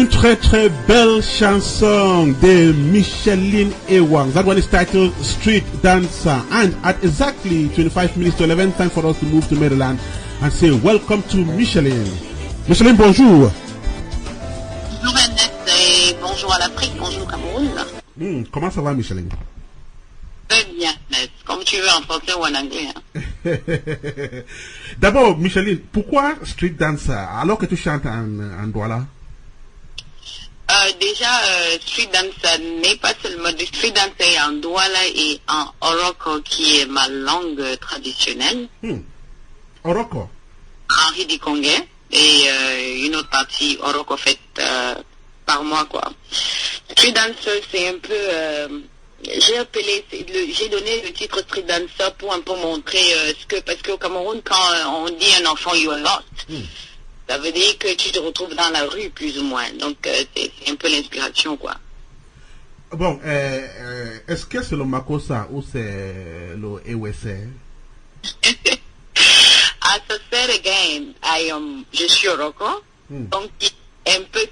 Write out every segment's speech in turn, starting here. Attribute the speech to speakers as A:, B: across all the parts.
A: Une très très belle chanson de Micheline Ewang. That one is titled Street Dancer. And at exactly 25 minutes to 11, time for us to move to Maryland and say welcome to Micheline. Micheline, bonjour.
B: Bonjour Ernest et bonjour à l'Afrique, bonjour Cameroun.
A: Comment ça va Micheline?
B: Très bien Ernest, comme tu veux en français ou en anglais. Hein.
A: D'abord Micheline, pourquoi Street Dancer alors que tu chantes en Douala?
B: Déjà, street dancer n'est pas seulement du street dancer en Douala et en Oroko qui est ma langue traditionnelle.
A: Oroko?
B: En Hidikongé et une autre partie Oroko faite par moi quoi. Street dancer c'est un peu... j'ai donné le titre street dancer pour un peu montrer parce qu'au Cameroun quand on dit un enfant you are lost. Ça veut dire que tu te retrouves dans la rue, plus ou moins. Donc, c'est un peu l'inspiration, quoi.
A: Bon, est-ce que c'est le Makossa ou c'est le EWC?
B: As I said again, je suis Oroko. Donc, un peu,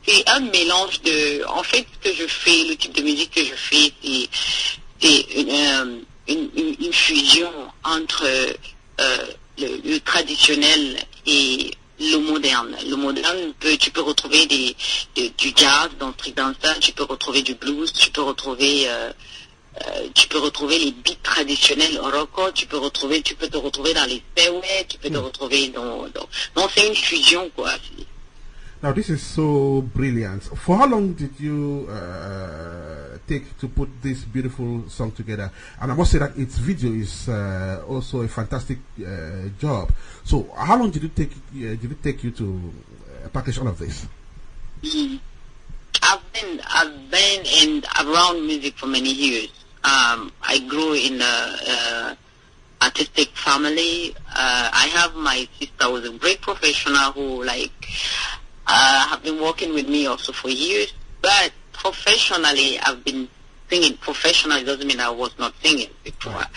B: c'est un mélange de... En fait, ce que je fais, le type de musique que je fais, c'est une fusion entre le traditionnel et le moderne. Le moderne, tu peux retrouver du jazz dans Street Dancer, tu peux retrouver du blues, tu peux retrouver les beats traditionnels Oroko, tu peux te retrouver dans les sewe, tu peux te retrouver dans non, c'est une fusion quoi.
A: Now this is so brilliant. For how long did you take to put this beautiful song together? And I must say that its video is also a fantastic job. So how long did it take you to package all of this?
B: I've been in around music for many years. I grew in a artistic family. I have my sister who is a great professional who have been working with me also for years, but professionally I've been singing. Professionally doesn't mean I was not singing before. Right.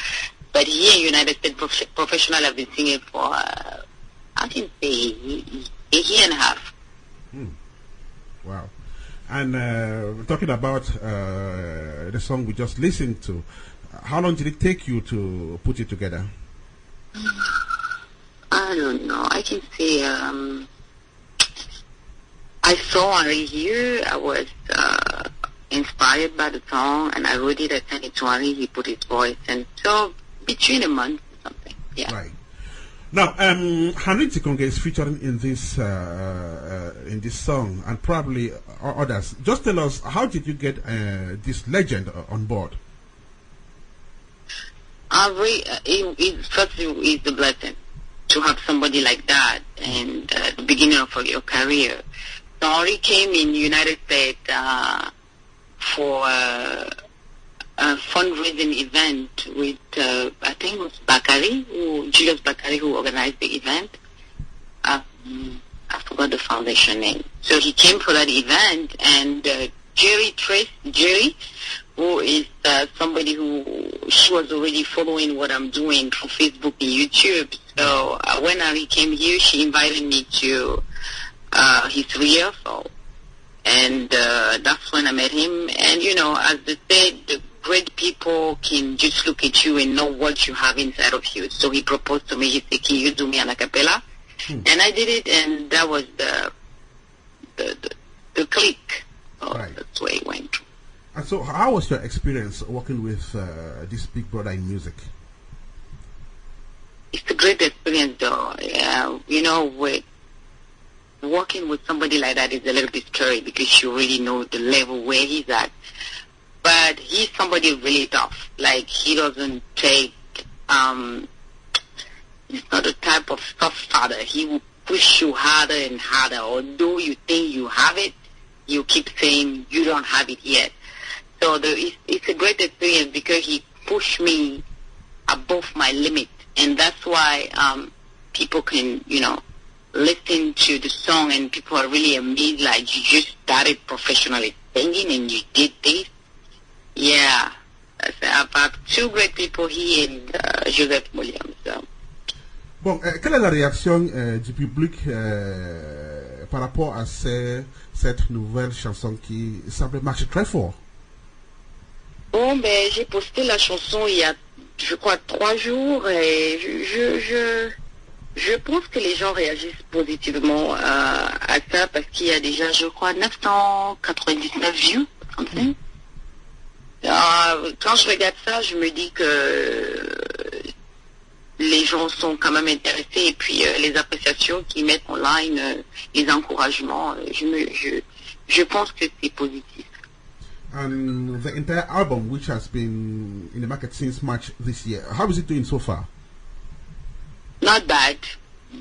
B: But here in United States, professionally I've been singing for, I can say, a year and a half.
A: Wow. And talking about the song we just listened to, how long did it take you to put it together?
B: I don't know. I can say, I saw Henri here. I was inspired by the song, and I wrote it. I sent it to Henri. He put his voice, and so between a month or something. Yeah.
A: Right. Now, Henri Tikonge is featuring in this song, and probably others. Just tell us, how did you get this legend on board?
B: Henri, first is the blessing to have somebody like that, and at the beginning of your career. So Henri came in United States for a fundraising event with, I think it was Julius Bakari, who organized the event. I forgot the foundation name. So he came for that event, and Jerry, who is somebody she was already following what I'm doing from Facebook and YouTube. So when Henri came here, she invited me to his rehearsal, and that's when I met him. And as they said, the great people can just look at you and know what you have inside of you. So he proposed to me. He said, "Can you do me an a cappella?" And I did it, and that was the click. So right. That's where it went.
A: And so, how was your experience working with this big brother in music?
B: It's a great experience, though. With working with somebody like that is a little bit scary because you really know the level where he's at. But he's somebody really tough. Like, he doesn't take, he's not the type of soft father. He will push you harder and harder. Although you think you have it, you keep saying you don't have it yet. So it's a great experience because he pushed me above my limit. And that's why people can, listen to the song and people are really amazed, like you just started professionally singing and you did this. Yeah. I've had two great people here and Joseph Williams. So.
A: Bon, quelle est la réaction du public par rapport à cette nouvelle chanson qui semble marcher très fort?
B: Bon, ben, j'ai posté la chanson il y a, je crois, 3 jours et je pense que les gens réagissent positivement à ça parce qu'il y a déjà, je crois, 999 views. Quand je regarde ça, je me dis que les gens sont quand même intéressés et puis les appréciations qu'ils mettent online, les encouragements, je pense que c'est positif.
A: And the entire album, which has been in the market since March this year, how is it doing so far?
B: Not bad.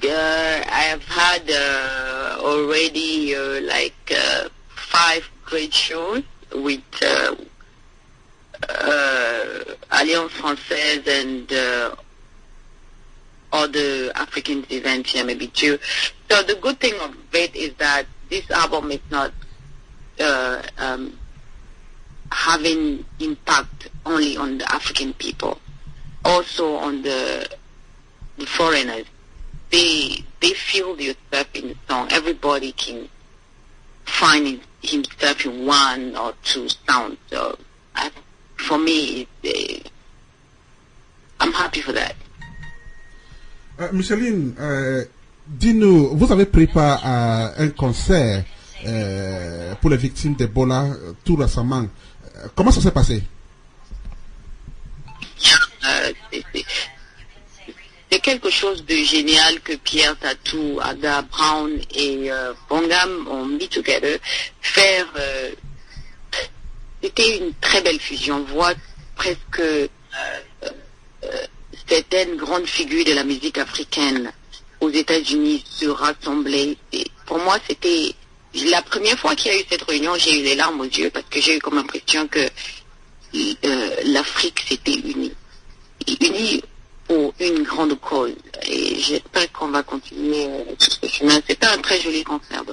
B: I have had already 5 great shows with Alliance Française and other African events here, maybe too. So the good thing of it is that this album is not having impact only on the African people, also on the foreigners. They feel yourself in the song. Everybody can find himself in 1 or 2 sounds. So for me, I'm happy for that.
A: Micheline, dis-nous, vous avez pris part à un concert pour les victimes d'Ebola tout récemment. Comment ça s'est passé?
B: C'est quelque chose de génial que Pierre Tatou, Aga Brown et Bongam ont mis together. C'était une très belle fusion. On voit presque certaines grandes figures de la musique africaine aux États-Unis se rassembler. Et pour moi, c'était la première fois qu'il y a eu cette réunion, j'ai eu les larmes aux yeux parce que j'ai eu comme impression que l'Afrique s'était unie pour une grande cause. Et j'espère qu'on va continuer sur ce chemin. C'était un très joli concert.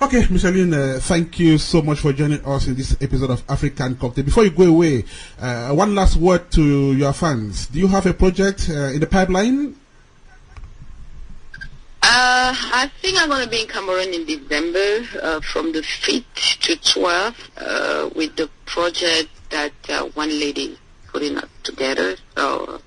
A: Okay, Micheline, thank you so much for joining us in this episode of African Cocktail. Before you go away, one last word to your fans. Do you have a project in the pipeline?
B: I think I'm going to be in Cameroon in December from the 5th to 12th with the project that one lady putting up together. So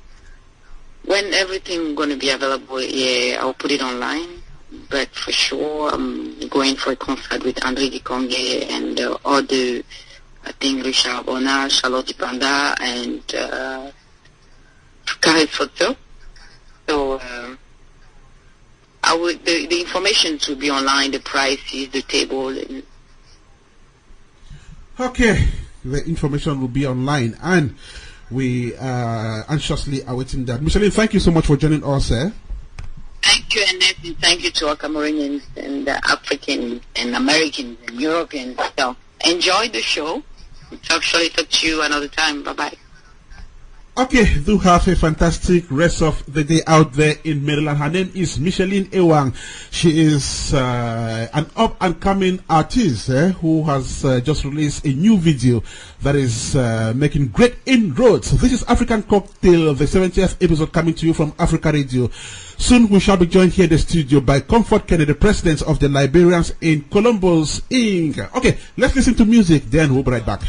B: when everything going to be available, yeah, I'll put it online. But for sure, I'm going for a concert with André Dikonge and other, I think, Richard Bona, Charlotte Panda, and Karis Foto. So the information will be online, the prices, the table.
A: Okay, the information will be online, and we are anxiously awaiting that. Micheline, thank you so much for joining us.
B: Thank you, Annette, and thank you to our Cameroonians and Africans and Americans and Europeans. So enjoy the show. I'll surely talk to you another time. Bye-bye.
A: Okay, do have a fantastic rest of the day out there in Maryland. Her name is Micheline Ewang. She is an up-and-coming artist who has just released a new video that is making great inroads. This is African Cocktail, the 70th episode, coming to you from Africa Radio. Soon we shall be joined here in the studio by Comfort Kennedy, the president of the Liberians in Columbus, Inc. Okay, let's listen to music, then we'll be right back.